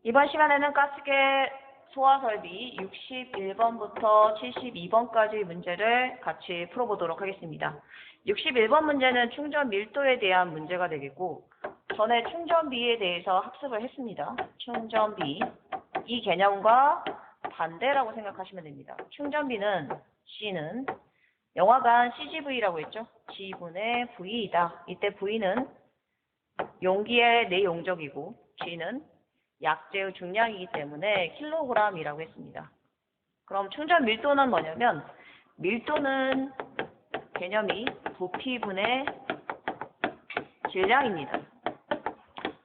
이번 시간에는 가스계 소화설비 61번부터 72번까지 문제를 같이 풀어보도록 하겠습니다. 61번 문제는 충전 밀도에 대한 문제가 되겠고, 전에 충전비에 대해서 학습을 했습니다. 충전비, 이 개념과 반대라고 생각하시면 됩니다. 충전비는 C는 영화관 CGV라고 했죠. G분의 V이다. 이때 V는 용기의 내용적이고 G는 약재의 중량이기 때문에 킬로그램이라고 했습니다. 그럼 충전 밀도는 뭐냐면, 밀도는 개념이 부피분의 질량입니다.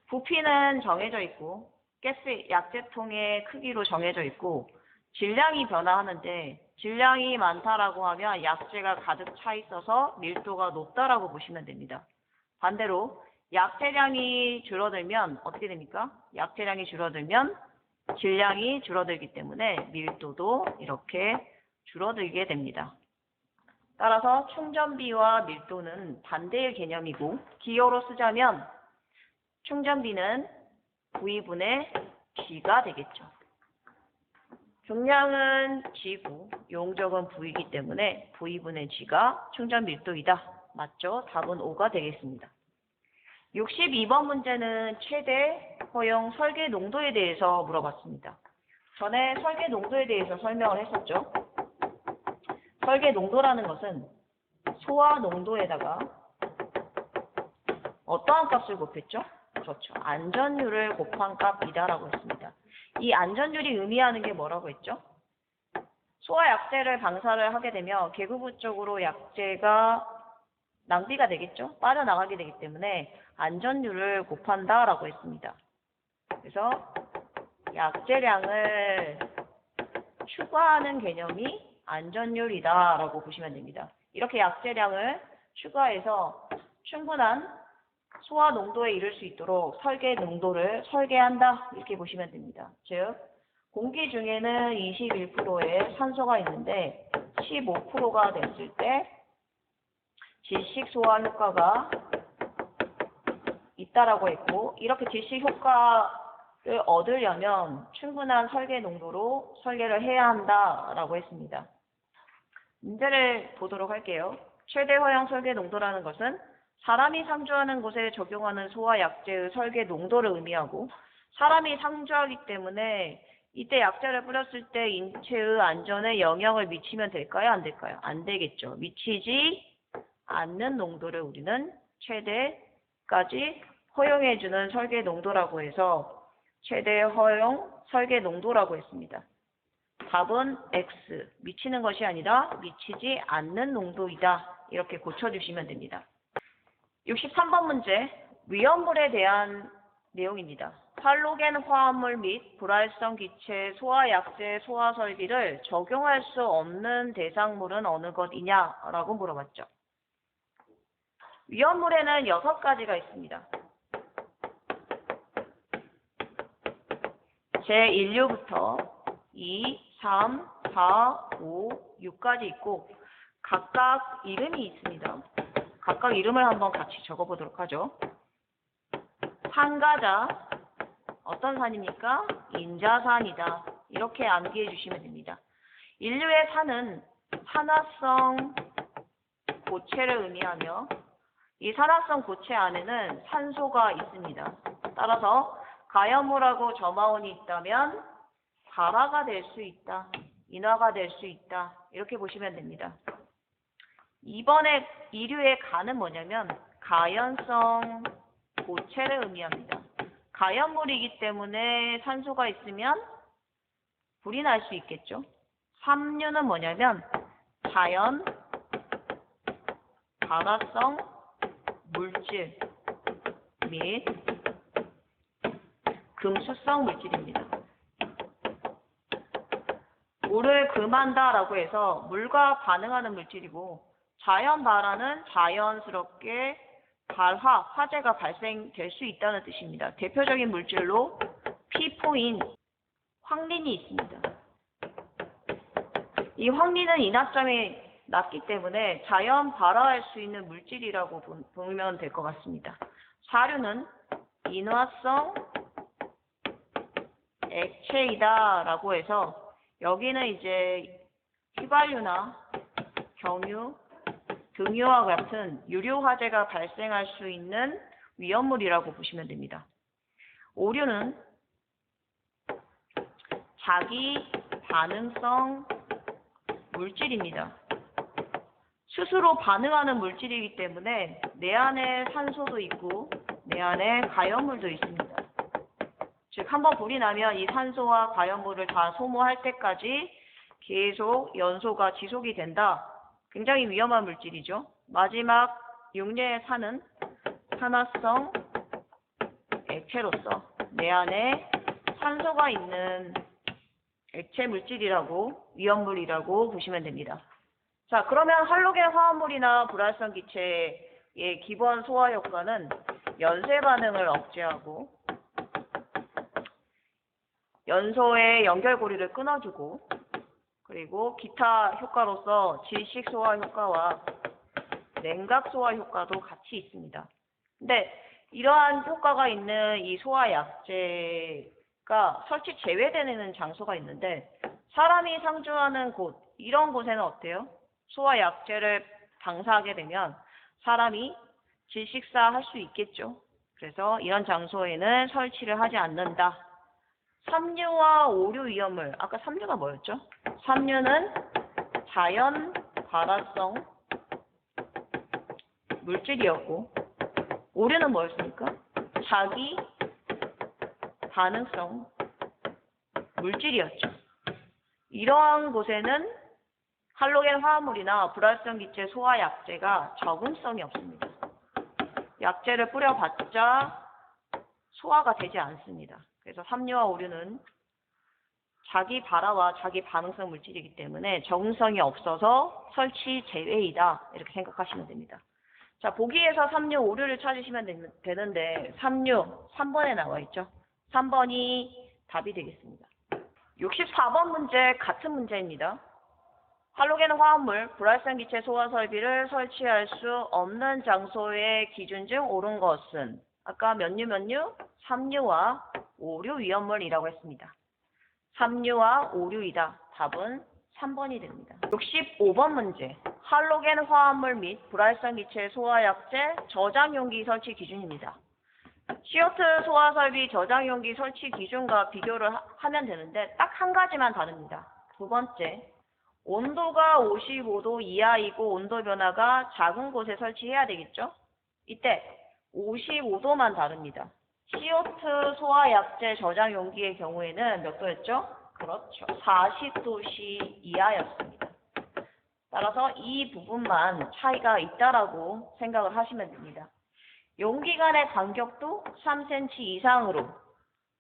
부피는 정해져 있고 가스 약재통의 크기로 정해져 있고, 질량이 변화하는데 질량이 많다라고 하면 약재가 가득 차 있어서 밀도가 높다라고 보시면 됩니다. 반대로 약재량이 줄어들면 어떻게 됩니까? 약재량이 줄어들면 질량이 줄어들기 때문에 밀도도 이렇게 줄어들게 됩니다. 따라서 충전비와 밀도는 반대의 개념이고, 기호로 쓰자면 충전비는 V분의 G가 되겠죠. 중량은 G고 용적은 V이기 때문에 V분의 G가 충전 밀도이다. 맞죠? 답은 5가 되겠습니다. 62번 문제는 최대 허용 설계 농도에 대해서 물어봤습니다. 전에 설계 농도에 대해서 설명을 했었죠. 설계 농도라는 것은 소화 농도에다가 어떠한 값을 곱했죠? 그렇죠. 안전율을 곱한 값이다라고 했습니다. 이 안전율이 의미하는 게 뭐라고 했죠? 소화 약재를 방사를 하게 되면 계구부 쪽으로 약재가 낭비가 되겠죠? 빠져나가게 되기 때문에 안전율을 곱한다라고 했습니다. 그래서 약재량을 추가하는 개념이 안전율이다라고 보시면 됩니다. 이렇게 약재량을 추가해서 충분한 소화 농도에 이를 수 있도록 설계 농도를 설계한다, 이렇게 보시면 됩니다. 즉, 공기 중에는 21%의 산소가 있는데 15%가 됐을 때 질식 소화 효과가 있다라고 했고, 이렇게 질식 효과를 얻으려면 충분한 설계 농도로 설계를 해야 한다라고 했습니다. 문제를 보도록 할게요. 최대 허용 설계 농도라는 것은 사람이 상주하는 곳에 적용하는 소화 약재의 설계 농도를 의미하고, 사람이 상주하기 때문에 이때 약재를 뿌렸을 때 인체의 안전에 영향을 미치면 될까요? 안 될까요? 안 되겠죠. 미치지 않는 농도를 우리는 최대까지 허용해주는 설계 농도라고 해서 최대 허용 설계 농도라고 했습니다. 답은 X, 미치는 것이 아니라 미치지 않는 농도이다. 이렇게 고쳐주시면 됩니다. 63번 문제, 위험물에 대한 내용입니다. 할로겐 화합물 및 불활성 기체 소화 약재 소화 설비를 적용할 수 없는 대상물은 어느 것이냐라고 물어봤죠. 위험물에는 6가지가 있습니다. 제1류부터 2, 3, 4, 5, 6까지 있고 각각 이름이 있습니다. 각각 이름을 한번 같이 적어보도록 하죠. 산가자, 어떤 산입니까? 인자산이다. 이렇게 암기해 주시면 됩니다. 인류의 산은 산화성 고체를 의미하며, 이 산화성 고체 안에는 산소가 있습니다. 따라서 가염물하고 점화원이 있다면 발화가 될 수 있다, 인화가 될 수 있다, 이렇게 보시면 됩니다. 이번에 이류의 가는 뭐냐면 가연성 고체를 의미합니다. 가연물이기 때문에 산소가 있으면 불이 날 수 있겠죠. 3류는 뭐냐면 자연 발화성 물질 및 금수성 물질입니다. 물을 금한다라고 해서 물과 반응하는 물질이고, 자연 발화는 자연스럽게 발화, 화재가 발생될 수 있다는 뜻입니다. 대표적인 물질로 P4인 황린이 있습니다. 이 황린은 인화점이 낮기 때문에 자연 발화할 수 있는 물질이라고 보면 될 것 같습니다. 4류는 인화성 액체이다 라고 해서 여기는 이제 휘발유나 경유, 등유와 같은 유류 화재가 발생할 수 있는 위험물이라고 보시면 됩니다. 오류는 자기 반응성 물질입니다. 스스로 반응하는 물질이기 때문에 내 안에 산소도 있고 내 안에 가연물도 있습니다. 즉 한번 불이 나면 이 산소와 가연물을 다 소모할 때까지 계속 연소가 지속이 된다. 굉장히 위험한 물질이죠. 마지막 육류에 사는 산화성 액체로서 내 안에 산소가 있는 액체 물질이라고 위험물이라고 보시면 됩니다. 자, 그러면 할로겐 화합물이나 불활성 기체의 기본 소화 효과는 연쇄 반응을 억제하고 연소의 연결고리를 끊어주고 그리고 기타 효과로서 질식 소화 효과와 냉각 소화 효과도 같이 있습니다. 근데 이러한 효과가 있는 이 소화 약제가 설치 제외되는 장소가 있는데 사람이 상주하는 곳, 이런 곳에는 어때요? 소화 약제를 방사하게 되면 사람이 질식사 할 수 있겠죠. 그래서 이런 장소에는 설치를 하지 않는다. 삼류와 오류 위험물, 아까 삼류가 뭐였죠? 삼류는 자연 발화성 물질이었고 오류는 뭐였습니까? 자기 반응성 물질이었죠. 이러한 곳에는 할로겐 화합물이나 불활성 기체 소화 약제가 적응성이 없습니다. 약제를 뿌려봤자 소화가 되지 않습니다. 그래서 삼류와 오류는 자기 발화와 자기 반응성 물질이기 때문에 적응성이 없어서 설치 제외이다. 이렇게 생각하시면 됩니다. 자, 보기에서 삼류, 오류를 찾으시면 되는데 삼류, 3번에 나와 있죠. 3번이 답이 되겠습니다. 64번 문제 같은 문제입니다. 할로겐 화합물, 불활성 기체 소화 설비를 설치할 수 없는 장소의 기준 중 옳은 것은 아까 몇류? 삼류와 오류 위험물이라고 했습니다. 삼류와 오류이다. 답은 3번이 됩니다. 65번 문제. 할로겐 화합물 및 불활성 기체 소화 약제 저장 용기 설치 기준입니다. CO2 소화 설비 저장 용기 설치 기준과 비교를 하면 되는데 딱 한 가지만 다릅니다. 두 번째, 온도가 55도 이하이고 온도 변화가 작은 곳에 설치해야 되겠죠? 이때 55도만 다릅니다. CO2 소화 약제 저장 용기의 경우에는 몇 도였죠? 그렇죠. 40도씨 이하였습니다. 따라서 이 부분만 차이가 있다라고 생각을 하시면 됩니다. 용기 간의 간격도 3cm 이상으로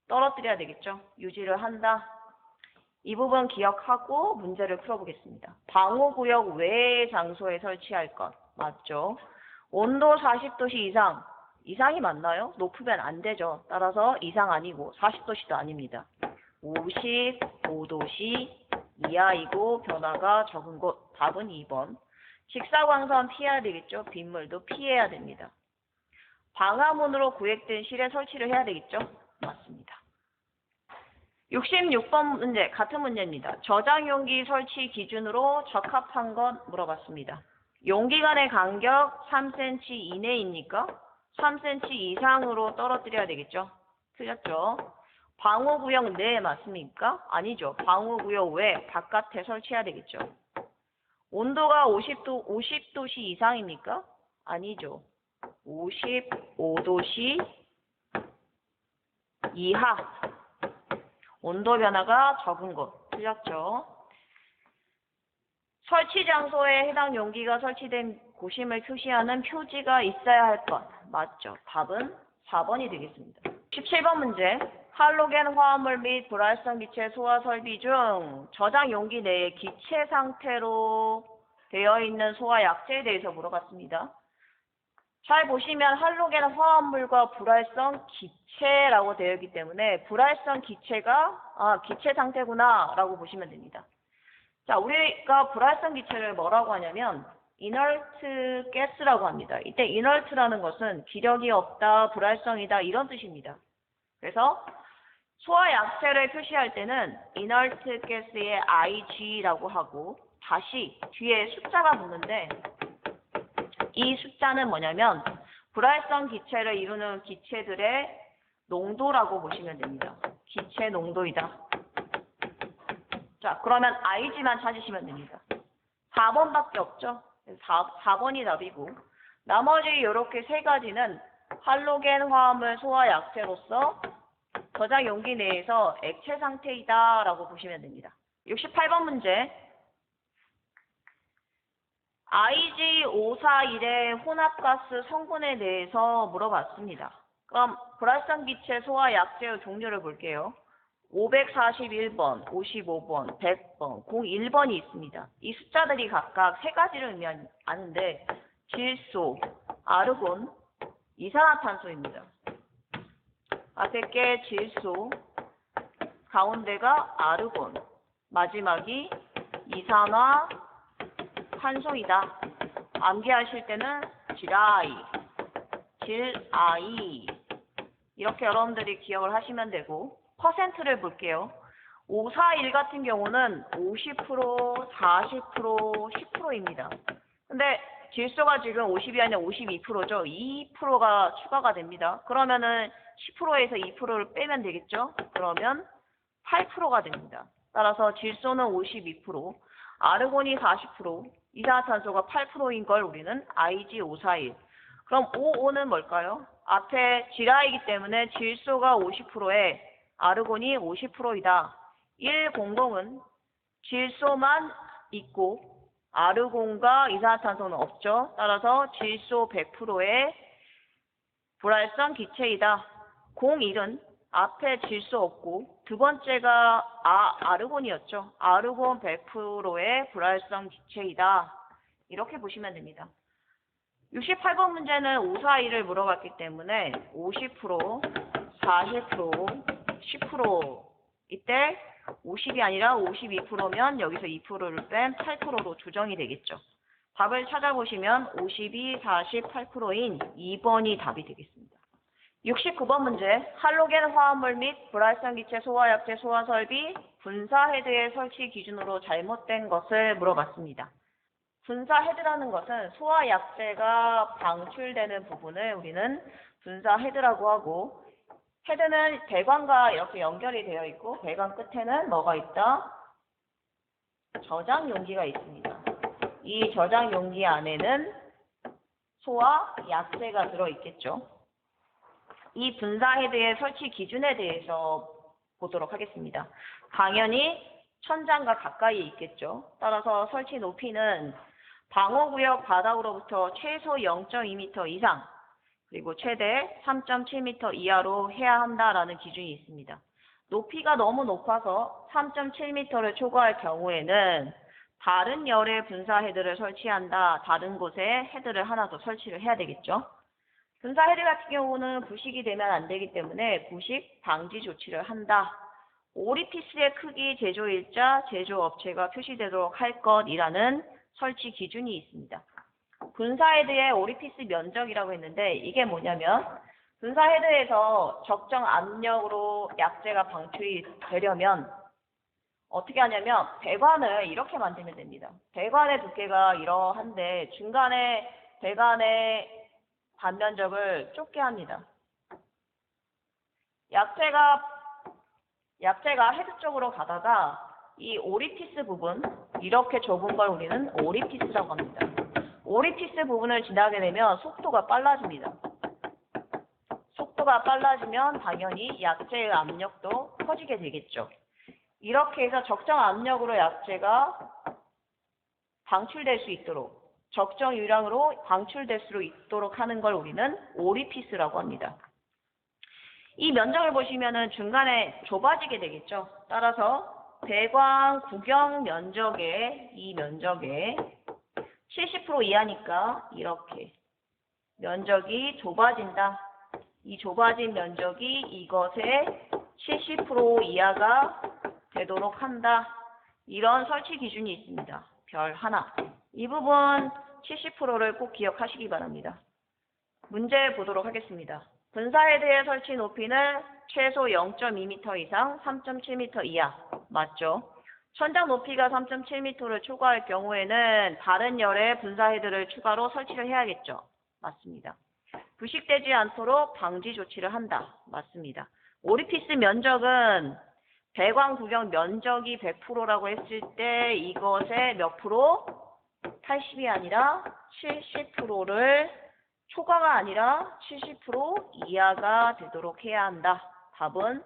떨어뜨려야 되겠죠? 유지를 한다. 이 부분 기억하고 문제를 풀어보겠습니다. 방호구역 외의 장소에 설치할 것. 맞죠? 온도 40도씨 이상. 이상이 맞나요? 높으면 안 되죠. 따라서 이상 아니고 40도씨도 아닙니다. 55도씨 이하이고 변화가 적은 곳. 답은 2번. 직사광선 피해야 되겠죠. 빗물도 피해야 됩니다. 방화문으로 구획된 실에 설치를 해야 되겠죠. 맞습니다. 66번 문제, 같은 문제입니다. 저장 용기 설치 기준으로 적합한 것 물어봤습니다. 용기 간의 간격 3cm 이내입니까? 3cm 이상으로 떨어뜨려야 되겠죠? 틀렸죠? 방호구역 내 맞습니까? 아니죠. 방호구역 외 바깥에 설치해야 되겠죠. 온도가 50도씨 이상입니까? 아니죠. 55도씨 이하. 온도 변화가 적은 곳. 틀렸죠? 설치 장소에 해당 용기가 설치된 곳임을 표시하는 표지가 있어야 할 것. 맞죠? 답은 4번이 되겠습니다. 17번 문제. 할로겐 화합물 및 불활성 기체 소화 설비 중 저장 용기 내에 기체 상태로 되어 있는 소화 약제에 대해서 물어봤습니다. 잘 보시면 할로겐 화합물과 불활성 기체라고 되어 있기 때문에 불활성 기체가 기체 상태구나 라고 보시면 됩니다. 자, 우리가 불활성 기체를 뭐라고 하냐면 inert gas라고 합니다. 이때 inert라는 것은 기력이 없다, 불활성이다 이런 뜻입니다. 그래서 소화 약체를 표시할 때는 inert gas의 Ig라고 하고 다시 뒤에 숫자가 붙는데 이 숫자는 뭐냐면 불활성 기체를 이루는 기체들의 농도라고 보시면 됩니다. 기체 농도이다. 자, 그러면 Ig만 찾으시면 됩니다. 4번밖에 없죠? 4번이 답이고 나머지 이렇게 세 가지는 할로겐 화합물 소화 약체로서 저장 용기 내에서 액체 상태이다 라고 보시면 됩니다. 68번 문제. IG541의 혼합가스 성분에 대해서 물어봤습니다. 그럼 불활성 기체 소화 약제의 종류를 볼게요. 541번, 55번, 100번, 01번이 있습니다. 이 숫자들이 각각 세 가지를 의미하는데 질소, 아르곤, 이산화탄소입니다. 앞에 게 질소, 가운데가 아르곤, 마지막이 이산화탄소이다. 암기하실 때는 질아이, 이렇게 여러분들이 기억을 하시면 되고 퍼센트를 볼게요. 541 같은 경우는 50%, 40%, 10%입니다. 근데 질소가 지금 50이 아니라 52%죠. 2%가 추가가 됩니다. 그러면은 10%에서 2%를 빼면 되겠죠. 그러면 8%가 됩니다. 따라서 질소는 52%, 아르곤이 40%, 이산화탄소가 8%인 걸 우리는 IG541. 그럼 55는 뭘까요? 앞에 질화이기 때문에 질소가 50%에 아르곤이 50%이다. 100은 질소만 있고 아르곤과 이산화탄소는 없죠. 따라서 질소 100%의 불활성 기체이다. 01은 앞에 질소 없고 두 번째가 아르곤이었죠. 아르곤 100%의 불활성 기체이다. 이렇게 보시면 됩니다. 68번 문제는 541을 물어봤기 때문에 50%, 40%, 10% 이때 50이 아니라 52%면 여기서 2%를 뺀 8%로 조정이 되겠죠. 답을 찾아보시면 52, 48%인 2번이 답이 되겠습니다. 69번 문제. 할로겐 화합물 및 불활성 기체 소화약제 소화 설비 분사 헤드의 설치 기준으로 잘못된 것을 물어봤습니다. 분사 헤드라는 것은 소화 약제가 방출되는 부분을 우리는 분사 헤드라고 하고 헤드는 배관과 이렇게 연결이 되어 있고 배관 끝에는 뭐가 있다? 저장 용기가 있습니다. 이 저장 용기 안에는 소화 약제가 들어있겠죠. 이 분사 헤드의 설치 기준에 대해서 보도록 하겠습니다. 당연히 천장과 가까이 있겠죠. 따라서 설치 높이는 방호구역 바닥으로부터 최소 0.2m 이상 그리고 최대 3.7m 이하로 해야 한다라는 기준이 있습니다. 높이가 너무 높아서 3.7m를 초과할 경우에는 다른 열의 분사 헤드를 설치한다. 다른 곳에 헤드를 하나 더 설치를 해야 되겠죠. 분사 헤드 같은 경우는 부식이 되면 안 되기 때문에 부식 방지 조치를 한다. 오리피스의 크기 제조일자 제조업체가 표시되도록 할 것이라는 설치 기준이 있습니다. 분사 헤드의 오리피스 면적이라고 했는데 이게 뭐냐면 분사 헤드에서 적정 압력으로 약제가 방출이 되려면 어떻게 하냐면 배관을 이렇게 만들면 됩니다. 배관의 두께가 이러한데 중간에 배관의 반면적을 좁게 합니다. 약제가 헤드 쪽으로 가다가 이 오리피스 부분 이렇게 좁은 걸 우리는 오리피스라고 합니다. 오리피스 부분을 지나게 되면 속도가 빨라집니다. 속도가 빨라지면 당연히 약제의 압력도 커지게 되겠죠. 이렇게 해서 적정 압력으로 약제가 방출될 수 있도록 적정 유량으로 방출될 수 있도록 하는 걸 우리는 오리피스라고 합니다. 이 면적을 보시면은 중간에 좁아지게 되겠죠. 따라서 배관 구경 면적의 이 면적의 70% 이하니까 이렇게 면적이 좁아진다. 이 좁아진 면적이 이것의 70% 이하가 되도록 한다. 이런 설치 기준이 있습니다. 별 하나. 이 부분 70%를 꼭 기억하시기 바랍니다. 문제 보도록 하겠습니다. 분사 헤드의 설치 높이는 최소 0.2m 이상 3.7m 이하. 맞죠? 천장 높이가 3.7m를 초과할 경우에는 다른 열의 분사 헤드를 추가로 설치를 해야겠죠. 맞습니다. 부식되지 않도록 방지 조치를 한다. 맞습니다. 오리피스 면적은 배관 구경 면적이 100%라고 했을 때 이것의 몇 프로? 80이 아니라 70%를 초과가 아니라 70% 이하가 되도록 해야 한다. 답은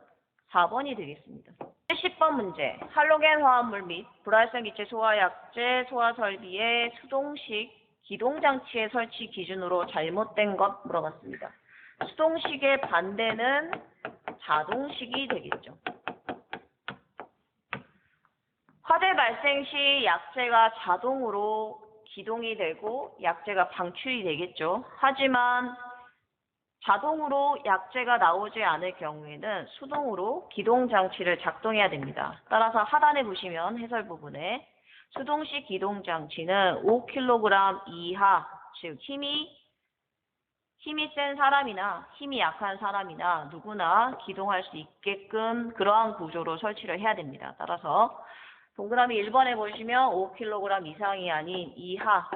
4번이 되겠습니다. 70번 문제. 할로겐 화합물 및 불활성 기체 소화약제 소화 설비의 수동식 기동장치의 설치 기준으로 잘못된 것 물어봤습니다. 수동식의 반대는 자동식이 되겠죠. 화재 발생 시 약제가 자동으로 기동이 되고 약제가 방출이 되겠죠. 하지만 자동으로 약제가 나오지 않을 경우에는 수동으로 기동장치를 작동해야 됩니다. 따라서 하단에 보시면 해설 부분에 수동식 기동장치는 5kg 이하, 즉 힘이 센 사람이나 힘이 약한 사람이나 누구나 기동할 수 있게끔 그러한 구조로 설치를 해야 됩니다. 따라서 동그라미 1번에 보시면 5kg 이상이 아닌 이하,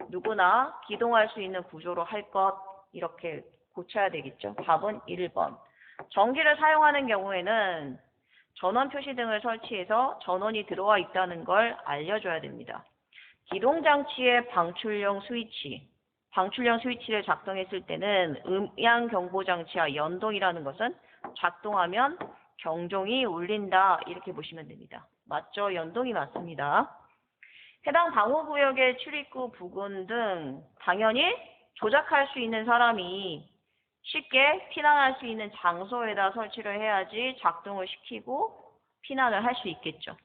누구나 기동할 수 있는 구조로 할 것, 이렇게 고쳐야 되겠죠. 답은 1번. 전기를 사용하는 경우에는 전원 표시 등을 설치해서 전원이 들어와 있다는 걸 알려줘야 됩니다. 기동장치의 방출용 스위치를 작동했을 때는 음향경보장치와 연동이라는 것은 작동하면 경종이 울린다, 이렇게 보시면 됩니다. 맞죠? 연동이 맞습니다. 해당 방호구역의 출입구 부근 등 당연히 조작할 수 있는 사람이 쉽게 피난할 수 있는 장소에다 설치를 해야지 작동을 시키고 피난을 할 수 있겠죠.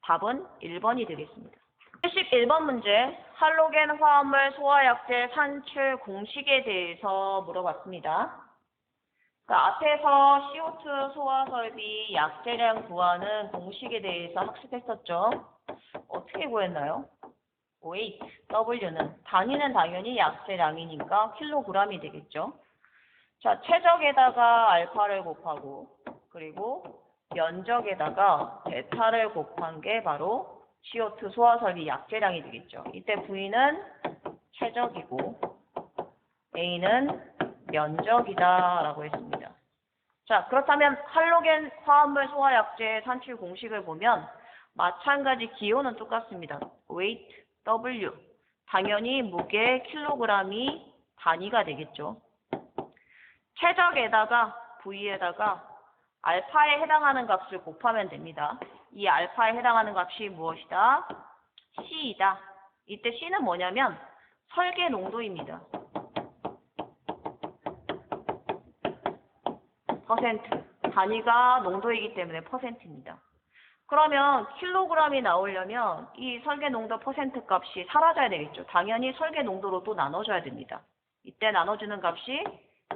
답은 1번이 되겠습니다. 71번 문제. 할로겐 화합물 소화약제 산출 공식에 대해서 물어봤습니다. 앞에서 CO2 소화 설비 약제량 구하는 공식에 대해서 학습했었죠. 어떻게 구했나요? weight, W는 단위는 당연히 약제량이니까 킬로그램이 되겠죠. 자, 최적에다가 알파를 곱하고 그리고 면적에다가 베타를 곱한 게 바로 CO2 소화설비 약제량이 되겠죠. 이때 V는 최적이고 A는 면적이다 라고 했습니다. 자, 그렇다면 할로겐 화합물 소화약제의 산출 공식을 보면 마찬가지 기호는 똑같습니다. weight, W. 당연히 무게 킬로그램이 단위가 되겠죠. 최적에다가 V에다가 알파에 해당하는 값을 곱하면 됩니다. 이 알파에 해당하는 값이 무엇이다? C이다. 이때 C는 뭐냐면 설계 농도입니다. 퍼센트. 단위가 농도이기 때문에 퍼센트입니다. 그러면 킬로그램이 나오려면 이 설계 농도 퍼센트 값이 사라져야 되겠죠. 당연히 설계 농도로 또 나눠줘야 됩니다. 이때 나눠주는 값이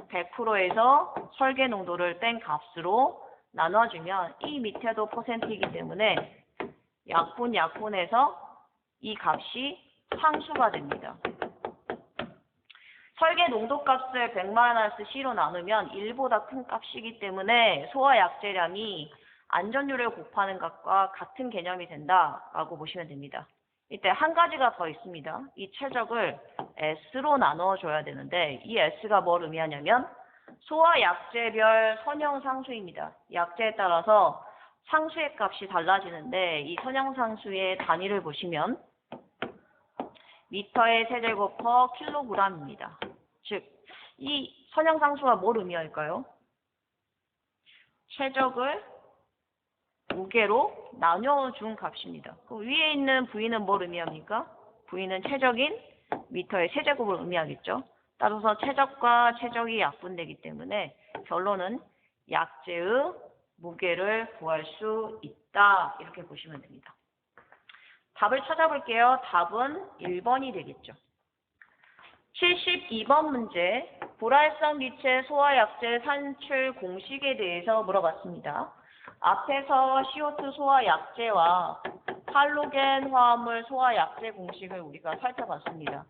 100%에서 설계 농도를 뺀 값으로 나눠주면 이 밑에도 퍼센트이기 때문에 약분에서 이 값이 상수가 됩니다. 설계 농도 값을 100-C로 나누면 1보다 큰 값이기 때문에 소화 약제량이 안전율을 곱하는 값과 같은 개념이 된다라고 보시면 됩니다. 이때 한 가지가 더 있습니다. 이 최적을 S로 나눠줘야 되는데 이 S가 뭘 의미하냐면 소화 약제별 선형상수입니다. 약제에 따라서 상수의 값이 달라지는데 이 선형상수의 단위를 보시면 미터의 세제곱 퍼 킬로그램입니다. 즉, 이 선형상수가 뭘 의미할까요? 최적을 무게로 나눠준 값입니다. 그 위에 있는 V는 뭘 의미합니까? V는 최적인 미터의 세제곱을 의미하겠죠. 따라서 최적과 최적이 약분되기 때문에 결론은 약제의 무게를 구할 수 있다. 이렇게 보시면 됩니다. 답을 찾아볼게요. 답은 1번이 되겠죠. 72번 문제. 불활성 기체 소화약제 산출 공식에 대해서 물어봤습니다. 앞에서 CO2 소화약제와 할로겐 화합물 소화약제 공식을 우리가 살펴봤습니다.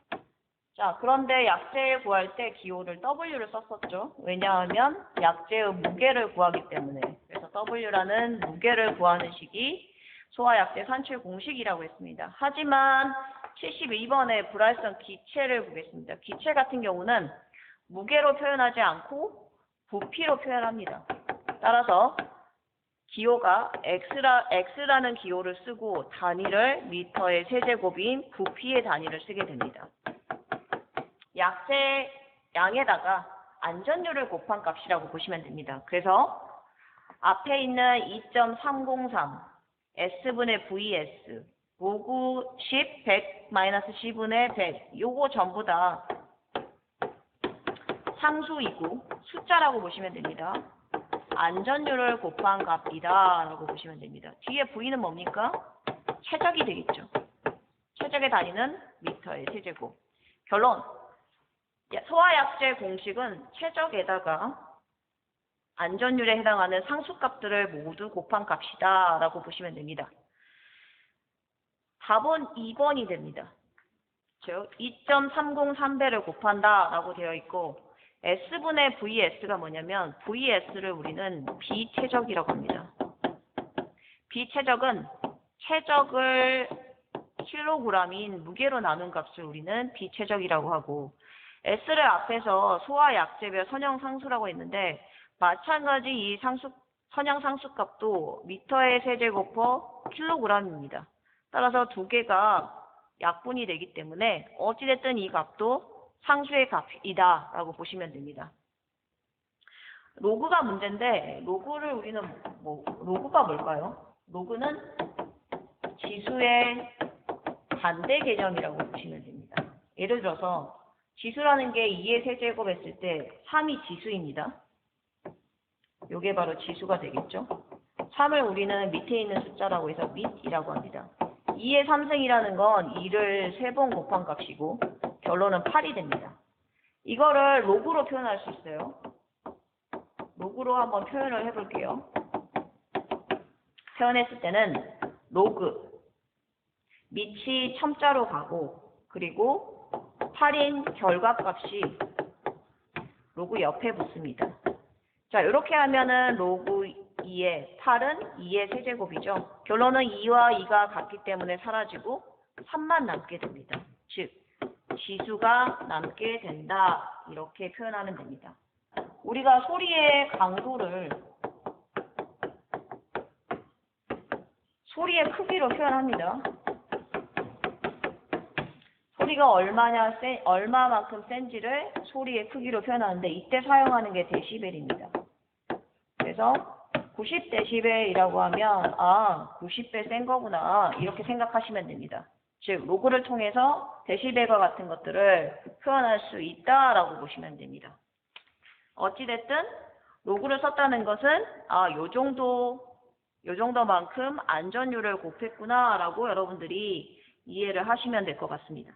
자, 그런데 약제를 구할 때 기호를 W를 썼었죠. 왜냐하면 약제의 무게를 구하기 때문에. 그래서 W라는 무게를 구하는 식이 소화약제 산출 공식이라고 했습니다. 하지만 72번에 불활성 기체를 보겠습니다. 기체 같은 경우는 무게로 표현하지 않고 부피로 표현합니다. 따라서 기호가 X라는 기호를 쓰고 단위를 미터의 세제곱인 부피의 단위를 쓰게 됩니다. 약제 양에다가 안전율을 곱한 값이라고 보시면 됩니다. 그래서 앞에 있는 2.303 S분의 VS 로그 10, 100, 마이너스 C분의 100 요거 전부 다 상수이고 숫자라고 보시면 됩니다. 안전율을 곱한 값이다 라고 보시면 됩니다. 뒤에 V는 뭡니까? 최적이 되겠죠. 최적의 단위는 미터의 세제곱. 결론. 소화약제 공식은 최적에다가 안전율에 해당하는 상수값들을 모두 곱한 값이다 라고 보시면 됩니다. 답은 2번이 됩니다. 즉 2.303배를 곱한다 라고 되어 있고 S분의 VS가 뭐냐면 VS를 우리는 비최적이라고 합니다. 비최적은 최적을 킬로그램인 무게로 나눈 값을 우리는 비최적이라고 하고 S를 앞에서 소화약제별 선형상수라고 했는데 마찬가지 이 선형상수값도 미터의 세제곱 퍼 킬로그램입니다. 따라서 두 개가 약분이 되기 때문에 어찌됐든 이 값도 상수의 값이다 라고 보시면 됩니다. 로그가 문제인데 로그를 우리는 로그가 뭘까요? 로그는 지수의 반대 개념이라고 보시면 됩니다. 예를 들어서 지수라는 게 2의 세제곱 했을 때 3이 지수입니다. 요게 바로 지수가 되겠죠. 3을 우리는 밑에 있는 숫자라고 해서 밑이라고 합니다. 2의 3승이라는 건 2를 3번 곱한 값이고 결론은 8이 됩니다. 이거를 로그로 표현할 수 있어요. 로그로 한번 표현을 해볼게요. 표현했을 때는 로그 밑이 첨자로 가고 그리고 8인 결과값이 로그 옆에 붙습니다. 자, 이렇게 하면은 로그 2의 8은 2의 세제곱이죠. 결론은 2와 2가 같기 때문에 사라지고 3만 남게 됩니다. 즉, 지수가 남게 된다. 이렇게 표현하면 됩니다. 우리가 소리의 강도를 소리의 크기로 표현합니다. 소리가 얼마만큼 센지를 소리의 크기로 표현하는데 이때 사용하는 게 데시벨입니다. 그래서 90데시벨이라고 하면 90배 센 거구나 이렇게 생각하시면 됩니다. 즉 로그를 통해서 데시벨과 같은 것들을 표현할 수 있다라고 보시면 됩니다. 어찌됐든 로그를 썼다는 것은 요 정도만큼 안전율을 곱했구나 라고 여러분들이 이해를 하시면 될 것 같습니다.